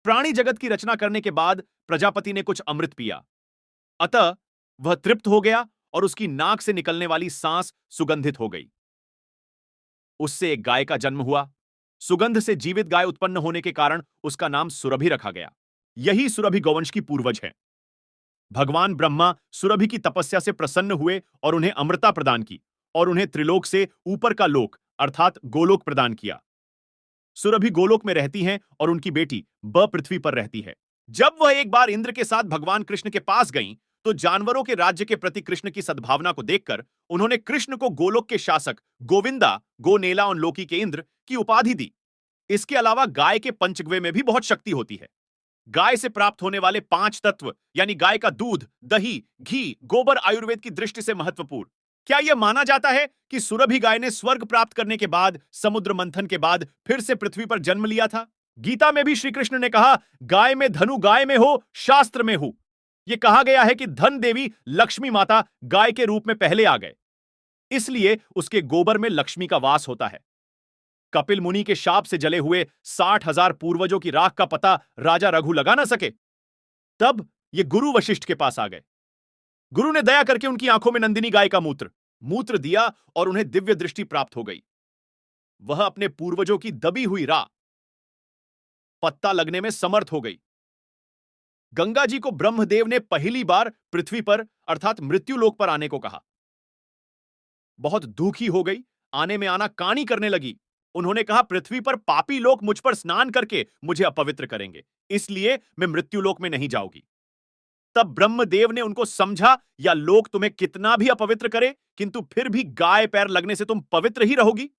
प्राणी जगत की रचना करने के बाद प्रजापति ने कुछ अमृत पिया, अतः वह तृप्त हो गया और उसकी नाक से निकलने वाली सांस सुगंधित हो गई। उससे एक गाय का जन्म हुआ। सुगंध से जीवित गाय उत्पन्न होने के कारण उसका नाम सुरभि रखा गया। यही सुरभि गौवंश की पूर्वज है। भगवान ब्रह्मा सुरभि की तपस्या से प्रसन्न हुए और उन्हें अमृता प्रदान की और उन्हें त्रिलोक से ऊपर का लोक अर्थात गोलोक प्रदान किया। सुरभि गोलोक में रहती हैं और उनकी बेटी पृथ्वी पर रहती है। जब वह एक बार इंद्र के साथ भगवान कृष्ण के पास गईं, तो जानवरों के राज्य के प्रति कृष्ण की सद्भावना को देखकर उन्होंने कृष्ण को गोलोक के शासक गोविंदा, गोनेला और लोकी के इंद्र की उपाधि दी। इसके अलावा गाय के पंचगव्य में भी बहुत शक्ति होती है। गाय से प्राप्त होने वाले 5 तत्व यानी गाय का दूध, दही, घी, गोबर आयुर्वेद की दृष्टि से महत्वपूर्ण। क्या यह माना जाता है कि सुरभि गाय ने स्वर्ग प्राप्त करने के बाद समुद्र मंथन के बाद फिर से पृथ्वी पर जन्म लिया था? गीता में भी श्री कृष्ण ने कहा, गाय में धनु गाय में हो, शास्त्र में हो। यह कहा गया है कि धन देवी लक्ष्मी माता गाय के रूप में पहले आ गए, इसलिए उसके गोबर में लक्ष्मी का वास होता है। कपिल मुनि के शाप से जले हुए 60,000 पूर्वजों की राख का पता राजा रघु लगा ना सके, तब ये गुरु वशिष्ठ के पास आ गए। गुरु ने दया करके उनकी आंखों में नंदिनी गाय का मूत्र दिया और उन्हें दिव्य दृष्टि प्राप्त हो गई। वह अपने पूर्वजों की दबी हुई राह पत्ता लगने में समर्थ हो गई। गंगा जी को ब्रह्मदेव ने पहली बार पृथ्वी पर अर्थात मृत्युलोक पर आने को कहा। बहुत दुखी हो गई, आने में आना कानी करने लगी। उन्होंने कहा, पृथ्वी पर पापी लोग मुझ पर स्नान करके मुझे अपवित्र करेंगे, इसलिए मैं मृत्युलोक में नहीं जाऊंगी। तब ब्रह्मदेव ने उनको समझा, या लोग तुम्हें कितना भी अपवित्र करे, किंतु फिर भी गाय पैर लगने से तुम पवित्र ही रहोगी।